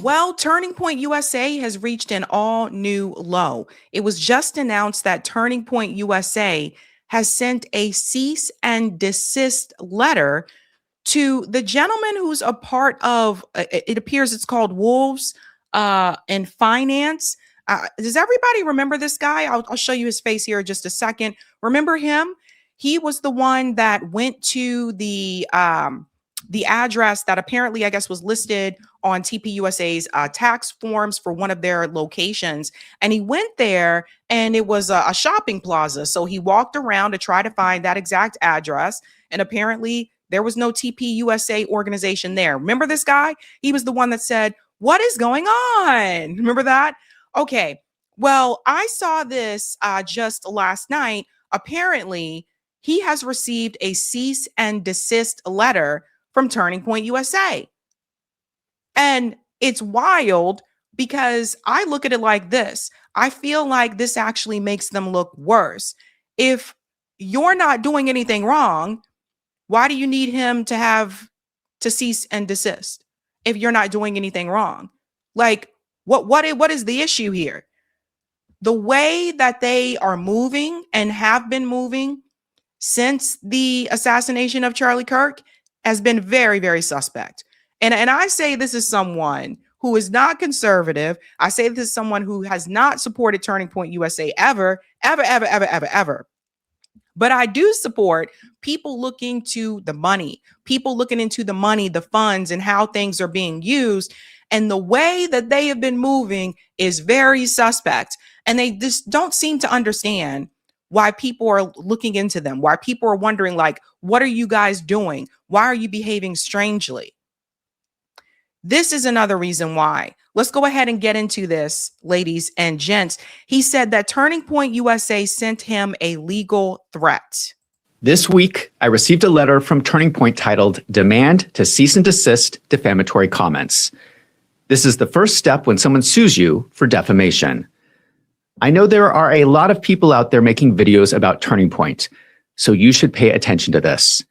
Well, Turning Point USA has reached an all new low. It was just announced that Turning Point USA has sent a cease and desist letter to the gentleman who's a part of, it appears it's called Wolves in Finance. Does everybody remember this guy? I'll show you his face here in just a second. Remember him? He was the one that went to the address that apparently, I guess, was listed on TPUSA's tax forms for one of their locations. And he went there and it was a shopping plaza. So he walked around to try to find that exact address. And apparently there was no TPUSA organization there. Remember this guy? He was the one that said, "What is going on?" Remember that? Okay. Well, I saw this just last night. Apparently, he has received a cease and desist letter from Turning Point USA. And it's wild because I look at it like this. I feel like this actually makes them look worse. If you're not doing anything wrong, why do you need him to cease and desist if you're not doing anything wrong? Like, what is the issue here? The way that they are moving and have been moving since the assassination of Charlie Kirk has been very, very suspect. And I say this is someone who is not conservative. I say this is someone who has not supported Turning Point USA ever. But I do support people looking to the money, people looking into the money, the funds, and how things are being used. And the way that they have been moving is very suspect. And they just don't seem to understand why people are looking into them, why people are wondering, like, what are you guys doing? Why are you behaving strangely? This is another reason why. Let's go ahead and get into this, ladies and gents. He said that Turning Point USA sent him a legal threat. This week, I received a letter from Turning Point titled Demand to Cease and Desist Defamatory Comments. This is the first step when someone sues you for defamation. I know there are a lot of people out there making videos about Turning Point, so you should pay attention to this.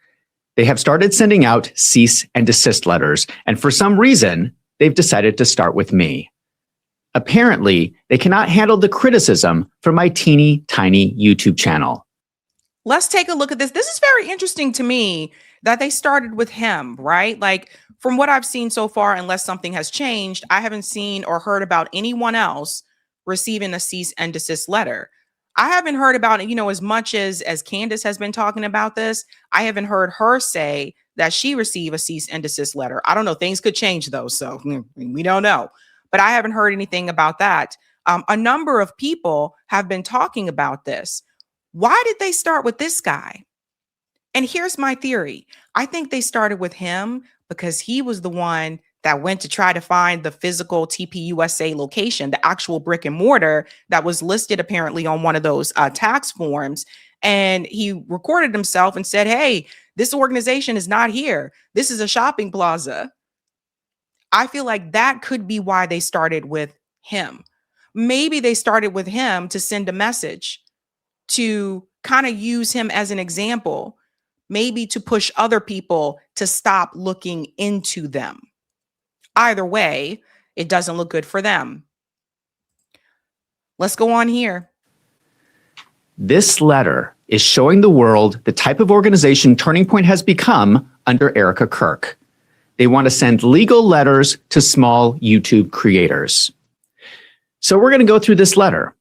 They have started sending out cease and desist letters, and for some reason, they've decided to start with me. Apparently, they cannot handle the criticism from my teeny tiny YouTube channel. Let's take a look at this. This is very interesting to me that they started with him, right? Like, from what I've seen so far, unless something has changed, I haven't seen or heard about anyone else receiving a cease and desist letter. I haven't heard about it, as much as Candace has been talking about this. I haven't heard her say that she received a cease and desist letter. I don't know. Things could change though. So we don't know, but I haven't heard anything about that. A number of people have been talking about this. Why did they start with this guy? And here's my theory. I think they started with him because he was the one that went to try to find the physical TPUSA location, the actual brick and mortar that was listed apparently on one of those tax forms. And he recorded himself and said, "Hey, this organization is not here. This is a shopping plaza." I feel like that could be why they started with him. Maybe they started with him to send a message, to kind of use him as an example, maybe to push other people to stop looking into them. Either way, it doesn't look good for them. Let's go on here. This letter is showing the world the type of organization Turning Point has become under Erica Kirk. They want to send legal letters to small YouTube creators. So we're going to go through this letter.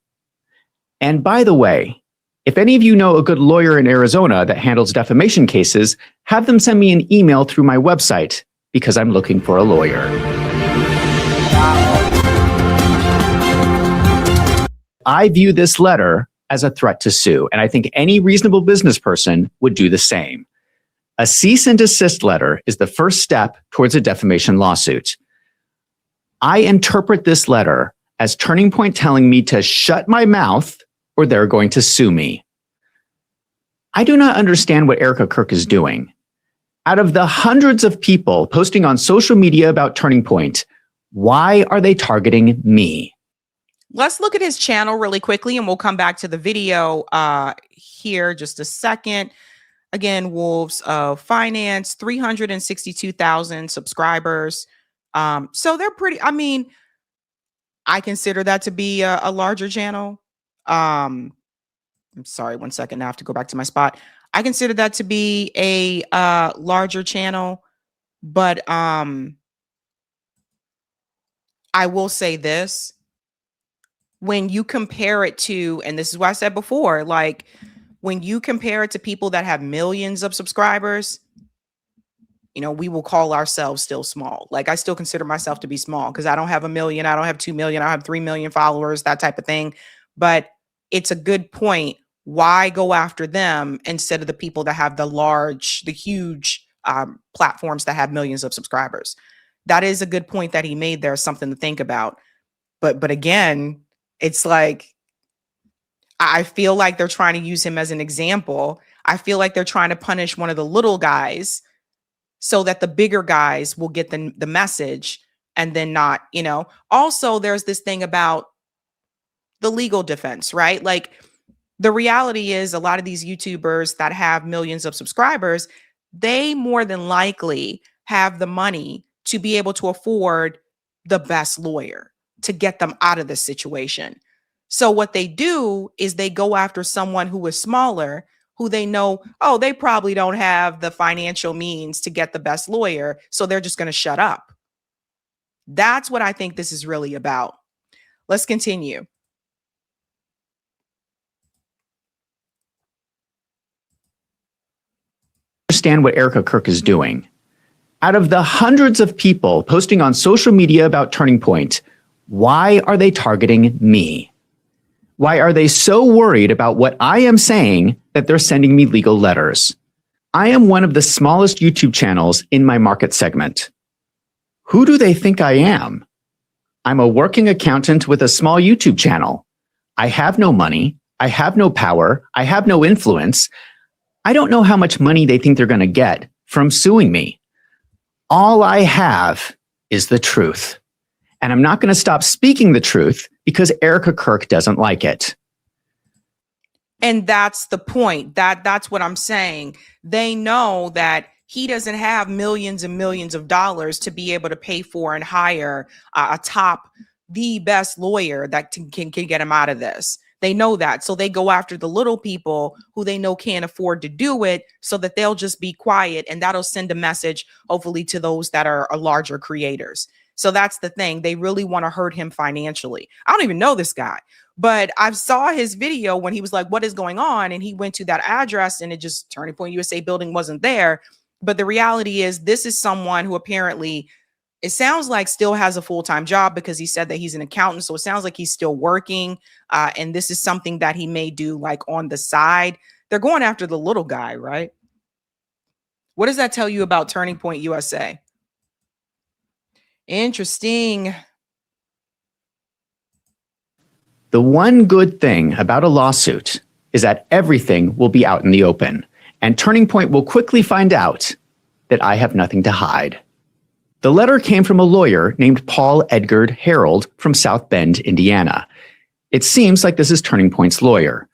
And by the way, if any of you know a good lawyer in Arizona that handles defamation cases, have them send me an email through my website, because I'm looking for a lawyer. I view this letter as a threat to sue, and I think any reasonable business person would do the same. A cease and desist letter is the first step towards a defamation lawsuit. I interpret this letter as Turning Point telling me to shut my mouth or they're going to sue me. I do not understand what Erica Kirk is doing. Out of the hundreds of people posting on social media about Turning Point, why are they targeting me? Let's look at his channel really quickly and we'll come back to the video here just a second. Again, Wolves of Finance, 362,000 subscribers. So they're pretty, I mean, I consider that to be a larger channel. I'm sorry, one second. Now I have to go back to my spot. I consider that to be a larger channel, but I will say this. When you compare it to, and this is what I said before, like when you compare it to people that have millions of subscribers, you know, we will call ourselves still small. Like I still consider myself to be small because I don't have a million, I don't have 2 million, I have 3 million followers, that type of thing. But it's a good point. Why go after them instead of the people that have the huge platforms that have millions of subscribers? That is a good point that he made there. Something to think about. But again, it's like I feel like they're trying to use him as an example. I feel like they're trying to punish one of the little guys so that the bigger guys will get the message and then not, you know. Also, there's this thing about the legal defense, right? Like the reality is a lot of these YouTubers that have millions of subscribers, they more than likely have the money to be able to afford the best lawyer to get them out of this situation. So what they do is they go after someone who is smaller, who they know, oh, they probably don't have the financial means to get the best lawyer, so they're just going to shut up. That's what I think this is really about. Let's continue. Understand what Erica Kirk is doing. Out of the hundreds of people posting on social media about Turning Point, why are they targeting me? Why are they so worried about what I am saying that they're sending me legal letters? I am one of the smallest YouTube channels in my market segment. Who do they think I am? I'm a working accountant with a small YouTube channel. I have no money. I have no power. I have no influence. I don't know how much money they think they're going to get from suing me. All I have is the truth. And I'm not going to stop speaking the truth because Erica Kirk doesn't like it. And that's the point. That's what I'm saying. They know that he doesn't have millions and millions of dollars to be able to pay for and hire the best lawyer that can get him out of this. They know that. So they go after the little people who they know can't afford to do it so that they'll just be quiet. And that'll send a message, hopefully, to those that are larger creators. So that's the thing. They really want to hurt him financially. I don't even know this guy, but I saw his video when he was like, what is going on? And he went to that address and it just Turning Point USA building wasn't there. But the reality is this is someone who apparently, it sounds like still has a full-time job because he said that he's an accountant. So it sounds like he's still working. And this is something that he may do like on the side. They're going after the little guy, right? What does that tell you about Turning Point USA? Interesting. The one good thing about a lawsuit is that everything will be out in the open, and Turning Point will quickly find out that I have nothing to hide. The letter came from a lawyer named Paul Edgard Harold from South Bend, Indiana. It seems like this is Turning Point's lawyer.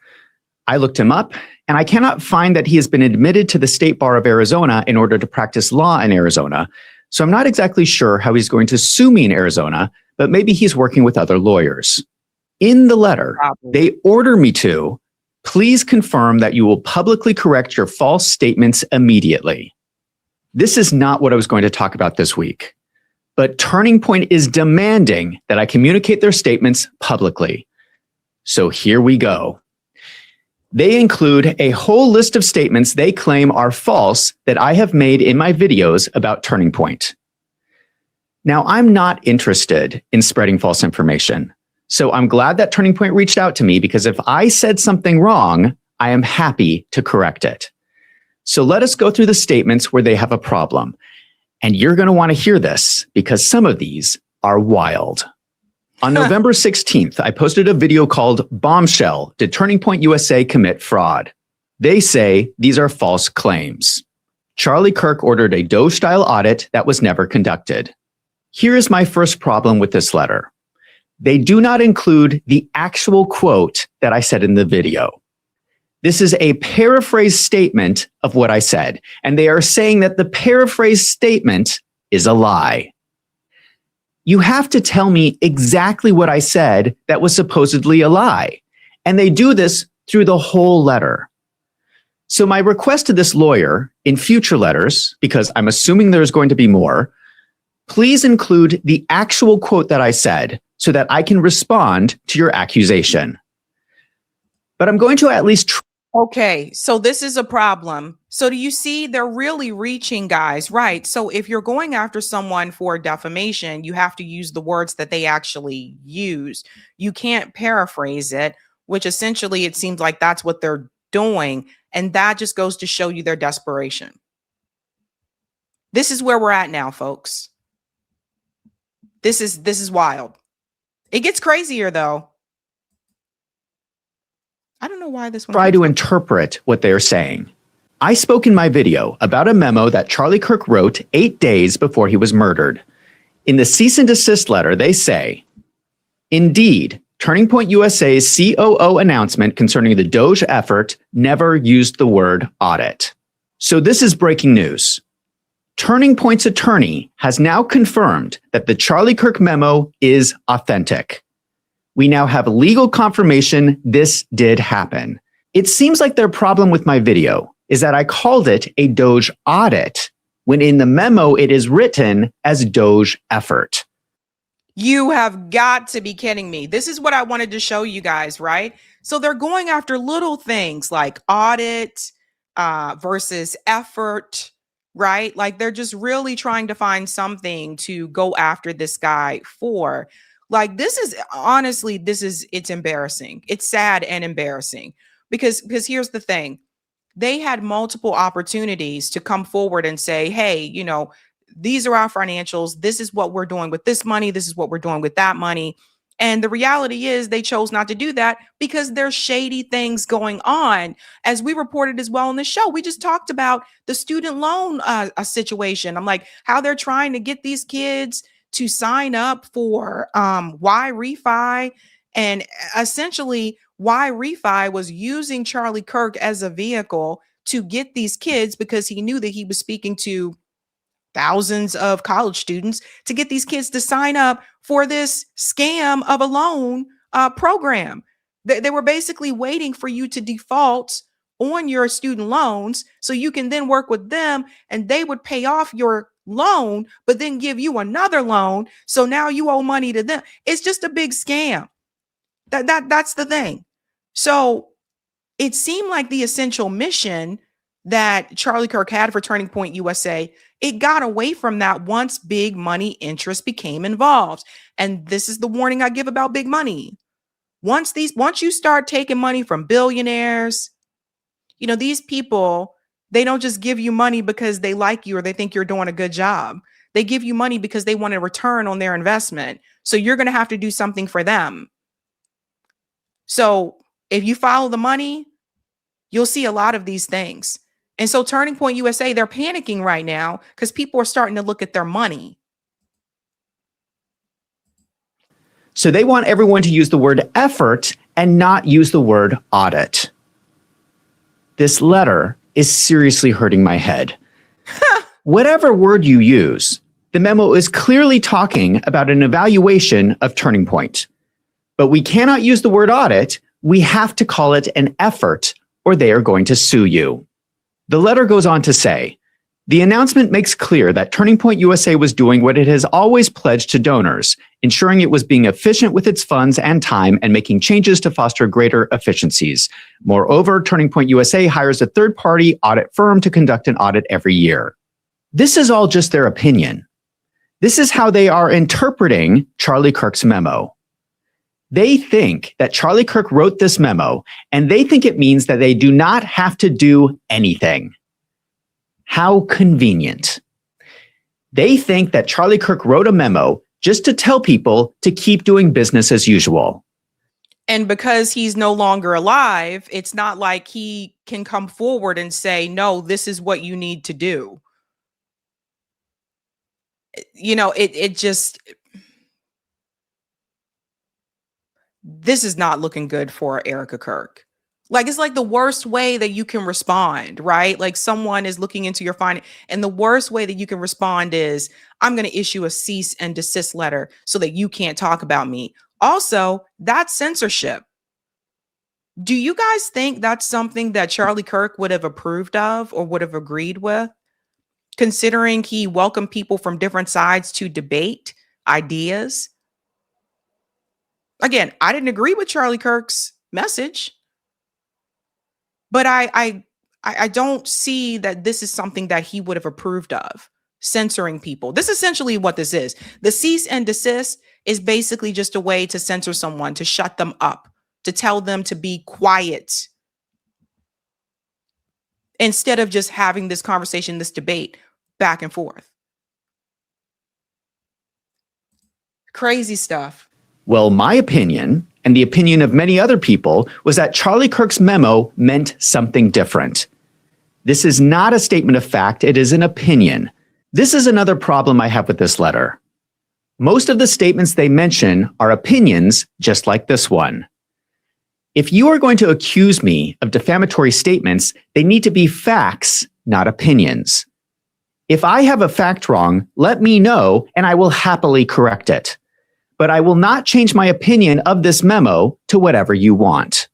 I looked him up, and I cannot find that he has been admitted to the State Bar of Arizona in order to practice law in Arizona, so I'm not exactly sure how he's going to sue me in Arizona, but maybe he's working with other lawyers. In the letter, they order me to, please confirm that you will publicly correct your false statements immediately. This is not what I was going to talk about this week, but Turning Point is demanding that I communicate their statements publicly. So here we go. They include a whole list of statements they claim are false that I have made in my videos about Turning Point. Now, I'm not interested in spreading false information. So I'm glad that Turning Point reached out to me because if I said something wrong, I am happy to correct it. So let us go through the statements where they have a problem. And you're going to want to hear this because some of these are wild. On November 16th, I posted a video called Bombshell, Did Turning Point USA Commit Fraud? They say these are false claims. Charlie Kirk ordered a Doe-style audit that was never conducted. Here is my first problem with this letter. They do not include the actual quote that I said in the video. This is a paraphrased statement of what I said, and they are saying that the paraphrased statement is a lie. You have to tell me exactly what I said that was supposedly a lie. And they do this through the whole letter. So my request to this lawyer in future letters, because I'm assuming there's going to be more, please include the actual quote that I said so that I can respond to your accusation. But I'm going to at least Okay, so this is a problem. So do you see they're really reaching, guys, right? So if you're going after someone for defamation, you have to use the words that they actually use. You can't paraphrase it, which essentially it seems like that's what they're doing. And that just goes to show you their desperation. This is where we're at now, folks. This is wild. It gets crazier though. I don't know why this one try to interpret what they're saying. I spoke in my video about a memo that Charlie Kirk wrote 8 days before he was murdered. In the cease and desist letter, they say, indeed, Turning Point USA's COO announcement concerning the Doge effort never used the word audit. So this is breaking news. Turning Point's attorney has now confirmed that the Charlie Kirk memo is authentic. We now have legal confirmation this did happen. It seems like their problem with my video is that I called it a Doge audit, when in the memo it is written as Doge effort. You have got to be kidding me. This is what I wanted to show you guys, right? So they're going after little things like audit versus effort, right? Like they're just really trying to find something to go after this guy for. Like this is honestly, it's embarrassing. It's sad and embarrassing because here's the thing. They had multiple opportunities to come forward and say, hey, these are our financials. This is what we're doing with this money. This is what we're doing with that money. And the reality is they chose not to do that because there's shady things going on. As we reported as well on the show, we just talked about the student loan situation. I'm like, how they're trying to get these kids to sign up for Y Refi. And essentially, Y Refi was using Charlie Kirk as a vehicle to get these kids because he knew that he was speaking to thousands of college students to get these kids to sign up for this scam of a loan program. They were basically waiting for you to default on your student loans so you can then work with them and they would pay off your loan, but then give you another loan. So now you owe money to them. It's just a big scam. That's the thing. So it seemed like the essential mission that Charlie Kirk had for Turning Point USA, it got away from that once big money interest became involved. And this is the warning I give about big money. Once you start taking money from billionaires, these people, they don't just give you money because they like you or they think you're doing a good job. They give you money because they want a return on their investment. So you're going to have to do something for them. So if you follow the money, you'll see a lot of these things. And so Turning Point USA, they're panicking right now because people are starting to look at their money. So they want everyone to use the word effort and not use the word audit. This letter is seriously hurting my head. Whatever word you use, the memo is clearly talking about an evaluation of Turning Point. But we cannot use the word audit. We have to call it an effort or they are going to sue you. The letter goes on to say, the announcement makes clear that Turning Point USA was doing what it has always pledged to donors, ensuring it was being efficient with its funds and time and making changes to foster greater efficiencies. Moreover, Turning Point USA hires a third-party audit firm to conduct an audit every year. This is all just their opinion. This is how they are interpreting Charlie Kirk's memo. They think that Charlie Kirk wrote this memo, and they think it means that they do not have to do anything. How convenient. They think that Charlie Kirk wrote a memo just to tell people to keep doing business as usual. And because he's no longer alive, it's not like he can come forward and say, no, this is what you need to do. It just... This is not looking good for Erica Kirk. Like, it's like the worst way that you can respond, right? Like someone is looking into your finance, and the worst way that you can respond is, I'm going to issue a cease and desist letter so that you can't talk about me. Also, that's censorship. Do you guys think that's something that Charlie Kirk would have approved of or would have agreed with, considering he welcomed people from different sides to debate ideas? Again, I didn't agree with Charlie Kirk's message, but I don't see that this is something that he would have approved of, censoring people. This is essentially what this is. The cease and desist is basically just a way to censor someone, to shut them up, to tell them to be quiet, instead of just having this conversation, this debate back and forth. Crazy stuff. Well, my opinion, and the opinion of many other people, was that Charlie Kirk's memo meant something different. This is not a statement of fact, it is an opinion. This is another problem I have with this letter. Most of the statements they mention are opinions, just like this one. If you are going to accuse me of defamatory statements, they need to be facts, not opinions. If I have a fact wrong, let me know and I will happily correct it. But I will not change my opinion of this memo to whatever you want.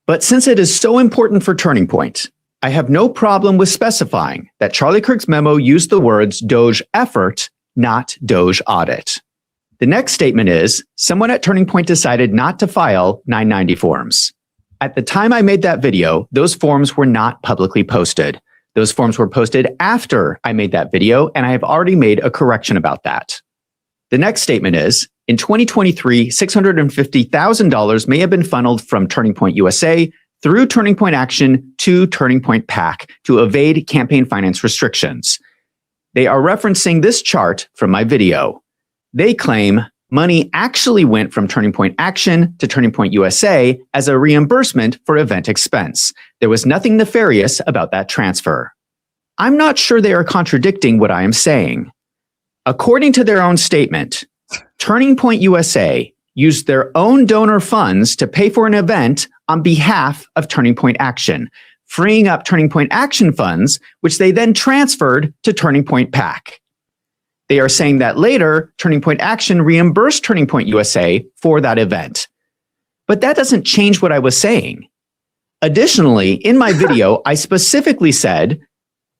But since it is so important for Turning Point, I have no problem with specifying that Charlie Kirk's memo used the words Doge effort, not Doge audit. The next statement is, someone at Turning Point decided not to file 990 forms. At the time I made that video, those forms were not publicly posted. Those forms were posted after I made that video, and I have already made a correction about that. The next statement is, in 2023, $650,000 may have been funneled from Turning Point USA through Turning Point Action to Turning Point PAC to evade campaign finance restrictions. They are referencing this chart from my video. They claim money actually went from Turning Point Action to Turning Point USA as a reimbursement for event expense. There was nothing nefarious about that transfer. I'm not sure they are contradicting what I am saying. According to their own statement, Turning Point USA used their own donor funds to pay for an event on behalf of Turning Point Action, freeing up Turning Point Action funds, which they then transferred to Turning Point PAC. They are saying that later, Turning Point Action reimbursed Turning Point USA for that event. But that doesn't change what I was saying. Additionally, in my video, I specifically said,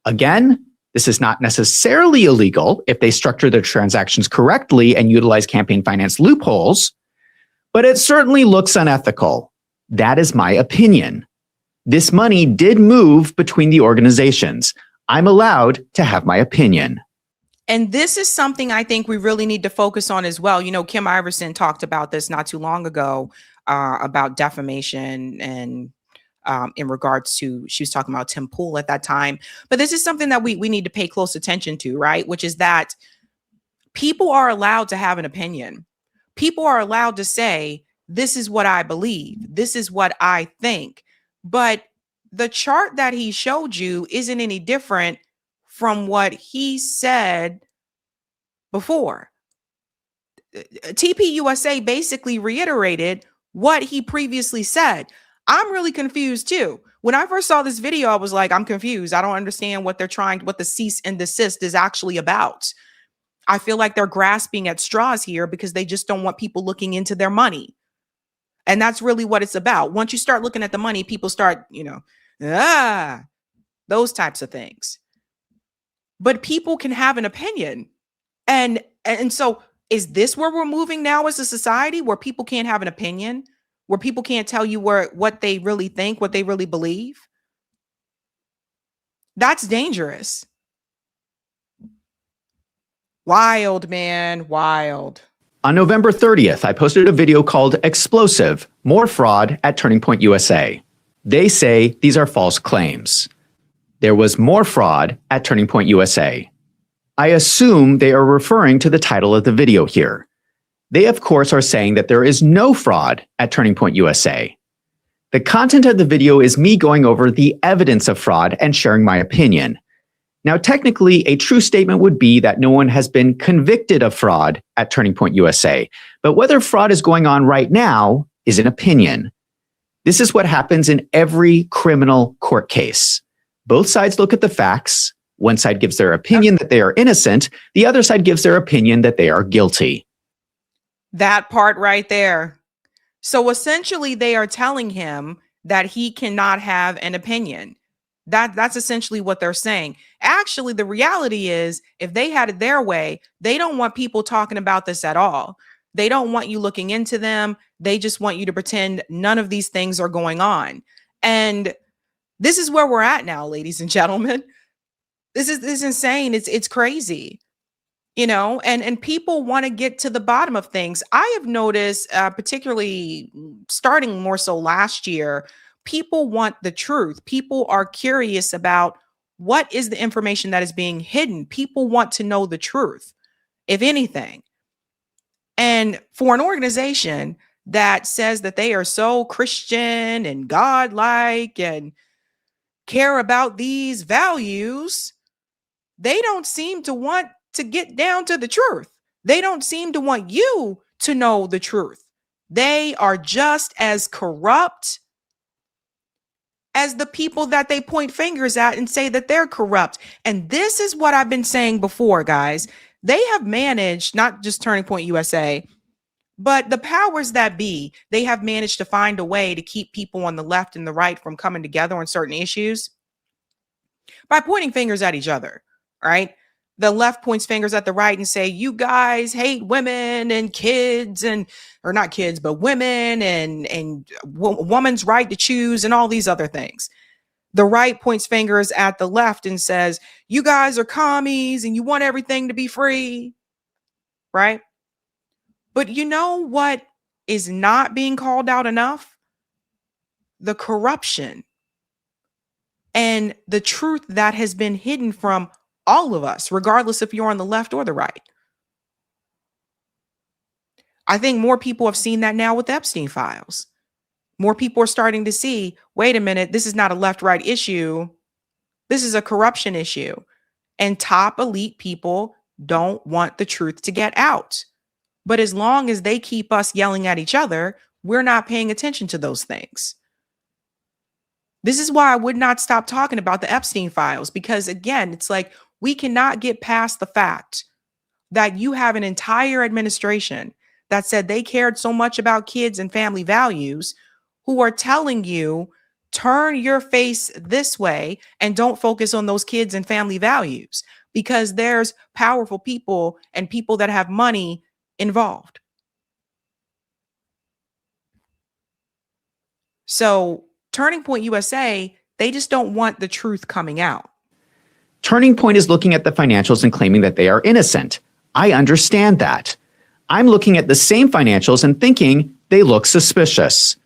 again, this is not necessarily illegal if they structure their transactions correctly and utilize campaign finance loopholes, but it certainly looks unethical. That is my opinion. This money did move between the organizations. I'm allowed to have my opinion. And this is something I think we really need to focus on as well. You know, Kim Iverson talked about this not too long ago, about defamation and in regards to, she was talking about Tim Pool at that time. But this is something that we need to pay close attention to, right? Which is that people are allowed to have an opinion. People are allowed to say, this is what I believe. This is what I think. But the chart that he showed you isn't any different from what he said before. TPUSA basically reiterated what he previously said. I'm really confused too. When I first saw this video, I was like, I'm confused. I don't understand what what the cease and desist is actually about. I feel like they're grasping at straws here because they just don't want people looking into their money. And that's really what it's about. Once you start looking at the money, people start, those types of things. But people can have an opinion. And so is this where we're moving now as a society, where people can't have an opinion? Where people can't tell you what they really think, what they really believe? That's dangerous. Wild, man, wild. On November 30th, I posted a video called Explosive, More Fraud at Turning Point USA. They say these are false claims. There was more fraud at Turning Point USA. I assume they are referring to the title of the video here. They, of course, are saying that there is no fraud at Turning Point USA. The content of the video is me going over the evidence of fraud and sharing my opinion. Now, technically, a true statement would be that no one has been convicted of fraud at Turning Point USA, but whether fraud is going on right now is an opinion. This is what happens in every criminal court case. Both sides look at the facts. One side gives their opinion that they are innocent. The other side gives their opinion that they are guilty. That part right there. So essentially, they are telling him that he cannot have an opinion. That's essentially what they're saying. Actually, the reality is, if they had it their way, they don't want people talking about this at all. They don't want you looking into them. They just want you to pretend none of these things are going on. And this is where we're at now, ladies and gentlemen. This is insane. It's crazy. And people want to get to the bottom of things. I have noticed, particularly starting more so last year, people want the truth. People are curious about what is the information that is being hidden. People want to know the truth, if anything. And for an organization that says that they are so Christian and godlike and care about these values, they don't seem to want to get down to the truth. They don't seem to want you to know the truth. They are just as corrupt as the people that they point fingers at and say that they're corrupt. And this is what I've been saying before, guys. They have managed, not just Turning Point USA, but the powers that be, they have managed to find a way to keep people on the left and the right from coming together on certain issues by pointing fingers at each other, right? The left points fingers at the right and say, you guys hate women and kids or not kids, but women and woman's right to choose and all these other things. The right points fingers at the left and says, you guys are commies and you want everything to be free, right? But you know what is not being called out enough? The corruption and the truth that has been hidden from all of us, regardless if you're on the left or the right. I think more people have seen that now with Epstein files. More people are starting to see, wait a minute, this is not a left-right issue. This is a corruption issue. And top elite people don't want the truth to get out. But as long as they keep us yelling at each other, we're not paying attention to those things. This is why I would not stop talking about the Epstein files, because again, it's like we cannot get past the fact that you have an entire administration that said they cared so much about kids and family values who are telling you, turn your face this way and don't focus on those kids and family values, because there's powerful people and people that have money involved. So Turning Point USA, they just don't want the truth coming out. Turning Point is looking at the financials and claiming that they are innocent. I understand that. I'm looking at the same financials and thinking they look suspicious.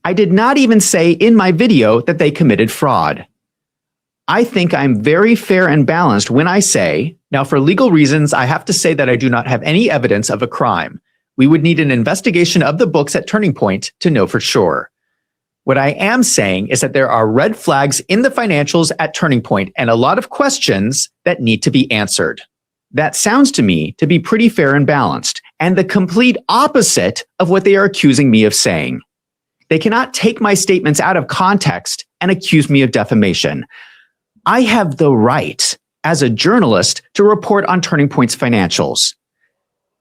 I did not even say in my video that they committed fraud. I think I'm very fair and balanced when I say, now for legal reasons, I have to say that I do not have any evidence of a crime. We would need an investigation of the books at Turning Point to know for sure. What I am saying is that there are red flags in the financials at Turning Point and a lot of questions that need to be answered. That sounds to me to be pretty fair and balanced, and the complete opposite of what they are accusing me of saying. They cannot take my statements out of context and accuse me of defamation. I have the right, as a journalist, to report on Turning Point's financials.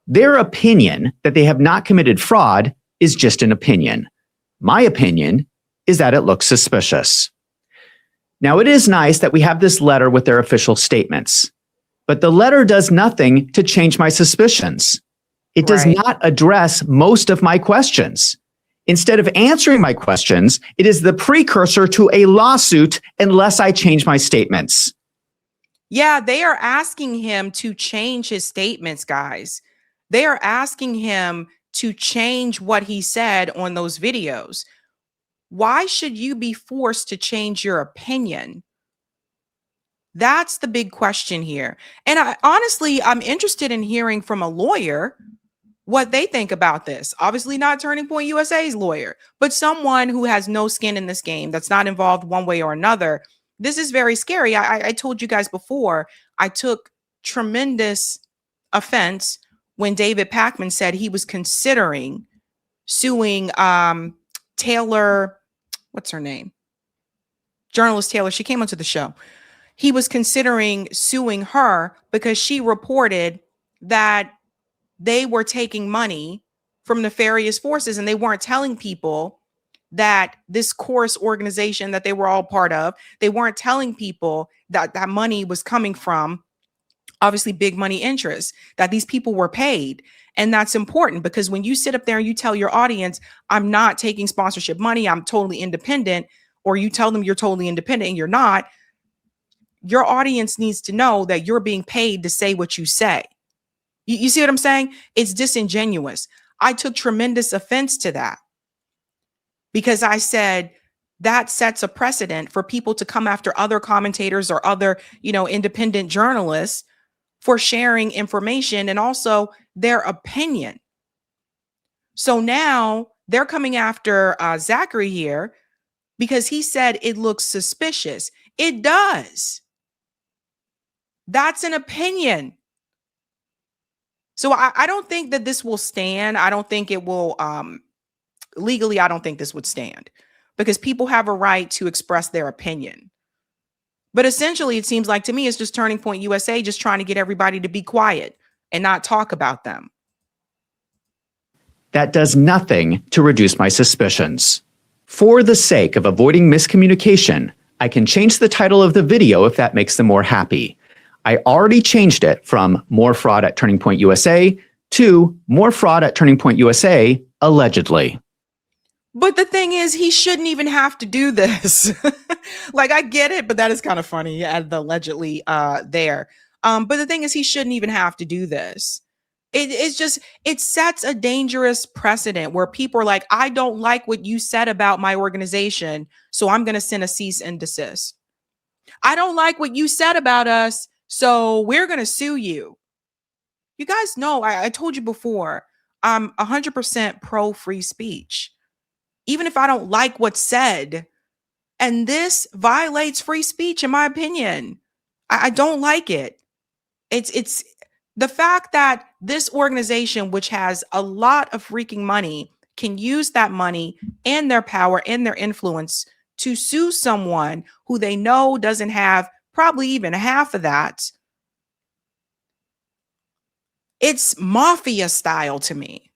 Their opinion that they have not committed fraud is just an opinion. My opinion is that it looks suspicious. Now, it is nice that we have this letter with their official statements, but the letter does nothing to change my suspicions. It does not address most of my questions. Instead of answering my questions, it is the precursor to a lawsuit unless I change my statements. Yeah, they are asking him to change his statements, guys. They are asking him to change what he said on those videos. Why should you be forced to change your opinion? That's the big question here. And I'm interested in hearing from a lawyer what they think about this. Obviously not Turning Point USA's lawyer, but someone who has no skin in this game, that's not involved one way or another. This is very scary. I told you guys before, I took tremendous offense when David Pakman said he was considering suing Taylor what's her name? Journalist Taylor, she came onto the show. He was considering suing her because she reported that they were taking money from nefarious forces and they weren't telling people that this chorus organization that they were all part of, they weren't telling people that that money was coming from obviously big money interests, that these people were paid. And that's important because when you sit up there and you tell your audience, I'm not taking sponsorship money, I'm totally independent, or you tell them you're totally independent and you're not, your audience needs to know that you're being paid to say what you say. You see what I'm saying? It's disingenuous. I took tremendous offense to that because I said that sets a precedent for people to come after other commentators or other, independent journalists for sharing information and also their opinion. So now they're coming after Zachary here because he said it looks suspicious. It does. That's an opinion. So I don't think that this will stand. I don't think it will, legally, I don't think this would stand because people have a right to express their opinion. But essentially, it seems like to me, it's just Turning Point USA just trying to get everybody to be quiet and not talk about them. That does nothing to reduce my suspicions. For the sake of avoiding miscommunication, I can change the title of the video if that makes them more happy. I already changed it from More Fraud at Turning Point USA to More Fraud at Turning Point USA, allegedly. But the thing is, he shouldn't even have to do this. Like, I get it, but that is kind of funny, add the allegedly there. But the thing is, he shouldn't even have to do this. It sets a dangerous precedent where people are like, I don't like what you said about my organization, so I'm going to send a cease and desist. I don't like what you said about us, so we're going to sue you. You guys know, I told you before, I'm 100% pro free speech. Even if I don't like what's said, and this violates free speech, in my opinion. I don't like it. It's the fact that this organization, which has a lot of freaking money, can use that money and their power and their influence to sue someone who they know doesn't have probably even half of that. It's mafia style to me.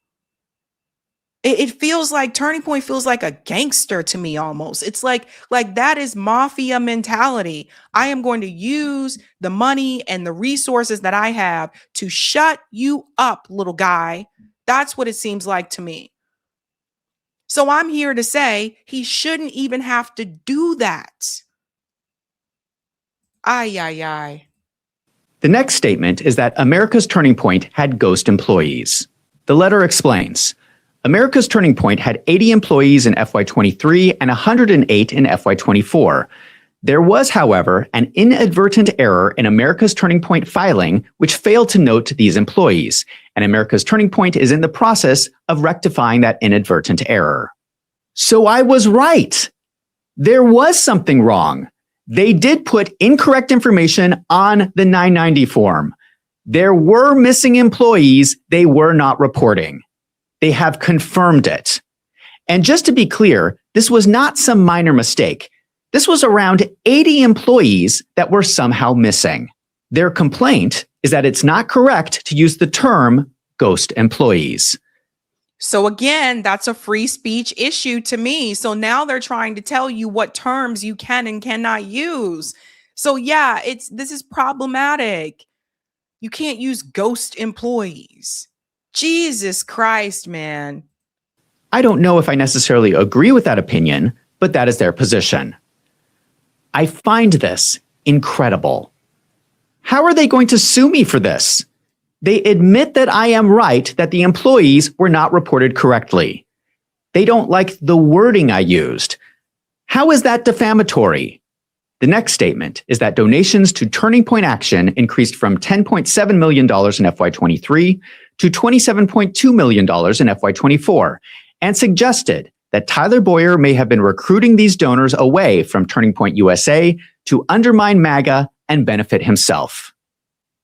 It feels like Turning Point feels like a gangster to me almost. It's like that is mafia mentality. I am going to use the money and the resources that I have to shut you up, little guy. That's what it seems like to me. So I'm here to say he shouldn't even have to do that. Ay. The next statement is that America's Turning Point had ghost employees. The letter explains, America's Turning Point had 80 employees in FY23 and 108 in FY24. There was, however, an inadvertent error in America's Turning Point filing, which failed to note these employees, and America's Turning Point is in the process of rectifying that inadvertent error. So I was right. There was something wrong. They did put incorrect information on the 990 form. There were missing employees they were not reporting. They have confirmed it. And just to be clear, this was not some minor mistake. This was around 80 employees that were somehow missing. Their complaint is that it's not correct to use the term ghost employees. So again, that's a free speech issue to me. So now they're trying to tell you what terms you can and cannot use. So yeah, this is problematic. You can't use ghost employees. Jesus Christ, man. I don't know if I necessarily agree with that opinion, but that is their position. I find this incredible. How are they going to sue me for this? They admit that I am right that the employees were not reported correctly. They don't like the wording I used. How is that defamatory? The next statement is that donations to Turning Point Action increased from $10.7 million in FY23 to $27.2 million in FY24, and suggested that Tyler Boyer may have been recruiting these donors away from Turning Point USA to undermine MAGA and benefit himself.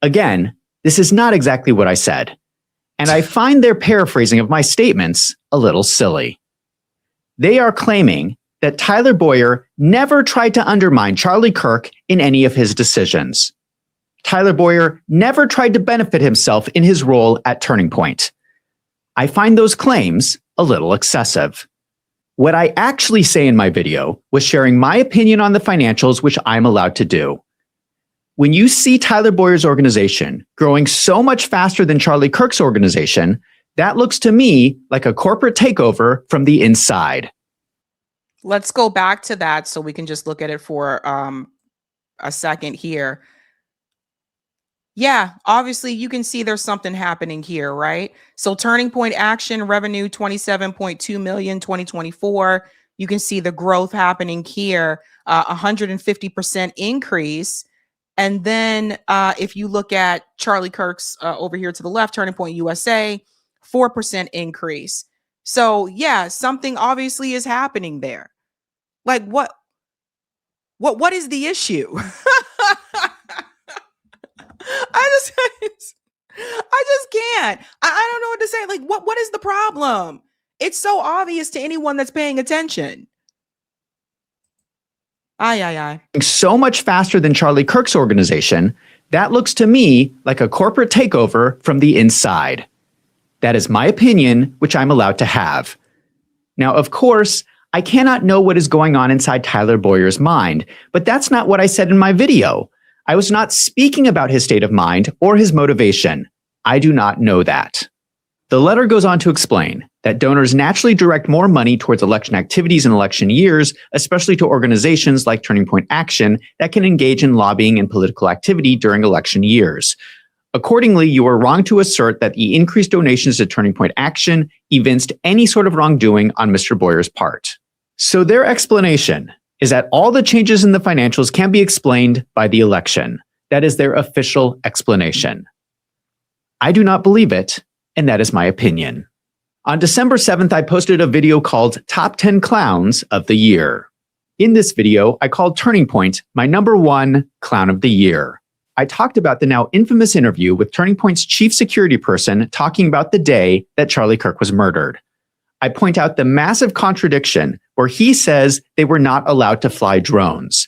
Again, this is not exactly what I said, and I find their paraphrasing of my statements a little silly. They are claiming that Tyler Boyer never tried to undermine Charlie Kirk in any of his decisions. Tyler Boyer never tried to benefit himself in his role at Turning Point. I find those claims a little excessive. What I actually say in my video was sharing my opinion on the financials, which I'm allowed to do. When you see Tyler Boyer's organization growing so much faster than Charlie Kirk's organization, that looks to me like a corporate takeover from the inside. Let's go back to that so we can just look at it for a second here. Yeah, obviously you can see there's something happening here, right? So Turning Point Action revenue 27.2 million 2024. You can see the growth happening here, 150% increase. And then if you look at Charlie Kirk's over here to the left, Turning Point USA, 4% increase. So yeah, something obviously is happening there. Like what is the issue? I just can't. I don't know what to say. Like what is the problem? It's so obvious to anyone that's paying attention. So much faster than Charlie Kirk's organization, that looks to me like a corporate takeover from the inside. That is my opinion, which I'm allowed to have. Now, of course, I cannot know what is going on inside Tyler Boyer's mind, but that's not what I said in my video. I was not speaking about his state of mind or his motivation. I do not know that. The letter goes on to explain that donors naturally direct more money towards election activities in election years, especially to organizations like Turning Point Action that can engage in lobbying and political activity during election years. Accordingly, you are wrong to assert that the increased donations to Turning Point Action evinced any sort of wrongdoing on Mr. Boyer's part. So their explanation is that all the changes in the financials can be explained by the election. That is their official explanation. I do not believe it, and that is my opinion. On December 7th, I posted a video called Top 10 Clowns of the Year. In this video, I called Turning Point my #1 clown of the year. I talked about the now infamous interview with Turning Point's chief security person talking about the day that Charlie Kirk was murdered. I point out the massive contradiction where he says they were not allowed to fly drones.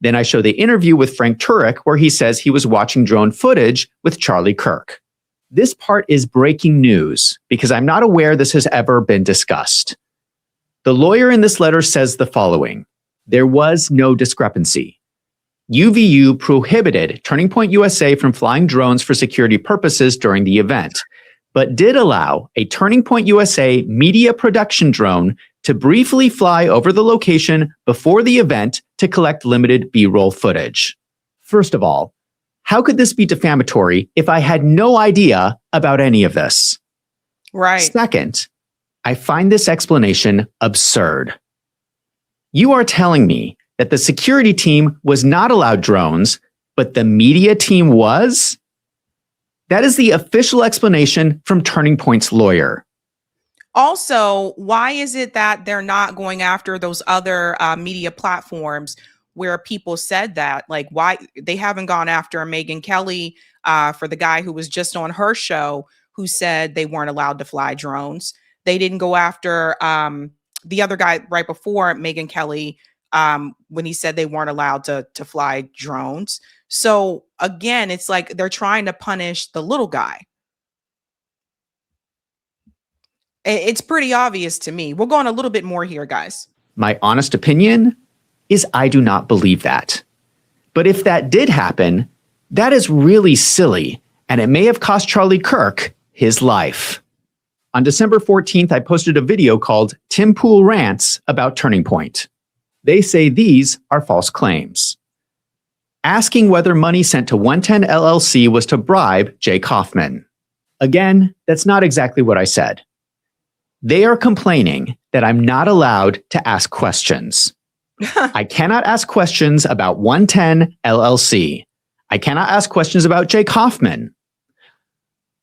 Then I show the interview with Frank Turek where he says he was watching drone footage with Charlie Kirk. This part is breaking news because I'm not aware this has ever been discussed. The lawyer in this letter says the following: there was no discrepancy. UVU prohibited Turning Point USA from flying drones for security purposes during the event, but did allow a Turning Point USA media production drone to briefly fly over the location before the event to collect limited B-roll footage. First of all, how could this be defamatory if I had no idea about any of this? Right. Second, I find this explanation absurd. You are telling me that the security team was not allowed drones, but the media team was? That is the official explanation from Turning Point's lawyer. Also, why is it that they're not going after those other media platforms where people said that? Like, why they haven't gone after Megyn Kelly for the guy who was just on her show who said they weren't allowed to fly drones. They didn't go after the other guy right before Megyn Kelly when he said they weren't allowed to fly drones. So again, it's like they're trying to punish the little guy. It's pretty obvious to me. We'll go on a little bit more here, guys. My honest opinion is I do not believe that. But if that did happen, that is really silly, and it may have cost Charlie Kirk his life. On December 14th, I posted a video called Tim Pool Rants about Turning Point. They say these are false claims. Asking whether money sent to 110 LLC was to bribe Jay Kaufman. Again, that's not exactly what I said. They are complaining that I'm not allowed to ask questions. I cannot ask questions about 110 LLC. I cannot ask questions about Jay Kaufman.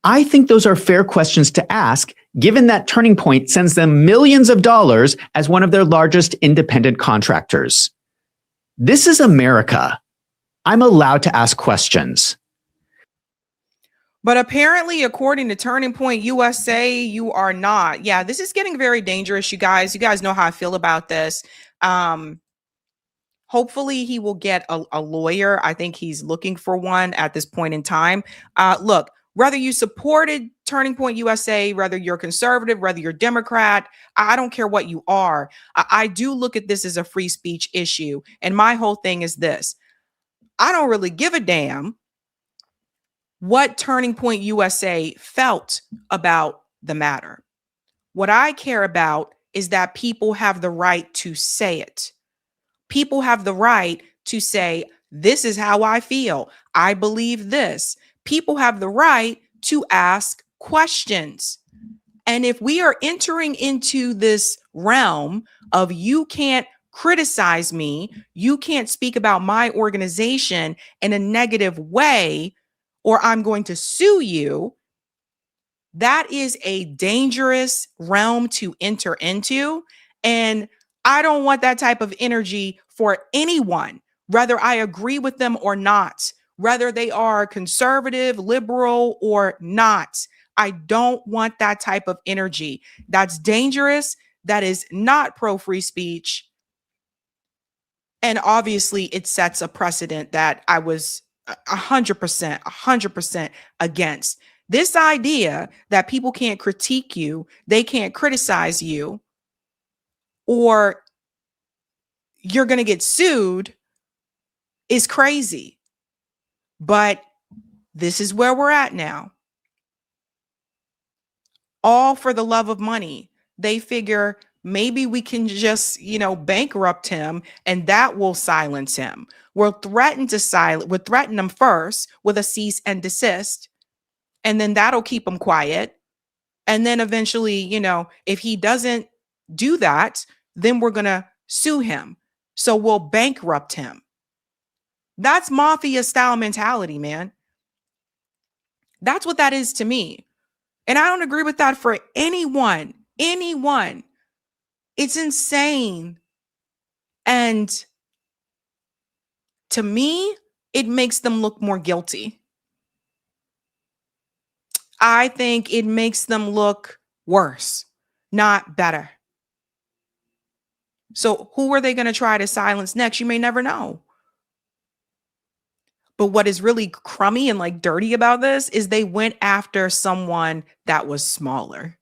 I think those are fair questions to ask, given that Turning Point sends them millions of dollars as one of their largest independent contractors. This is America. I'm allowed to ask questions. But apparently, according to Turning Point USA, you are not. Yeah, this is getting very dangerous, you guys. You guys know how I feel about this. Hopefully he will get a lawyer. I think he's looking for one at this point in time. Look, whether you supported Turning Point USA, whether you're conservative, whether you're Democrat, I don't care what you are. I do look at this as a free speech issue. And my whole thing is this. I don't really give a damn what Turning Point USA felt about the matter. What I care about is that people have the right to say it. People have the right to say, this is how I feel. I believe this. People have the right to ask questions. And if we are entering into this realm of you can't criticize me, you can't speak about my organization in a negative way, or I'm going to sue you, that is a dangerous realm to enter into. And I don't want that type of energy for anyone, whether I agree with them or not, whether they are conservative, liberal, or not. I don't want that type of energy. That's dangerous. That is not pro free speech. And obviously, it sets a precedent that I was 100% against. This idea that people can't critique you, they can't criticize you, or you're going to get sued is crazy. But this is where we're at now. All for the love of money. They figure maybe we can just, bankrupt him and that will silence him. We'll threaten him first with a cease and desist, and then that'll keep him quiet. And then eventually, if he doesn't do that, then we're going to sue him. So we'll bankrupt him. That's mafia style mentality, man. That's what that is to me. And I don't agree with that for anyone. It's insane. And to me, it makes them look more guilty. I think it makes them look worse, not better. So who are they going to try to silence next? You may never know. But what is really crummy and dirty about this is they went after someone that was smaller.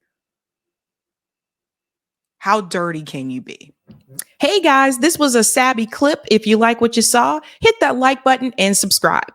How dirty can you be? Hey guys, this was a Sabby clip. If you like what you saw, hit that like button and subscribe.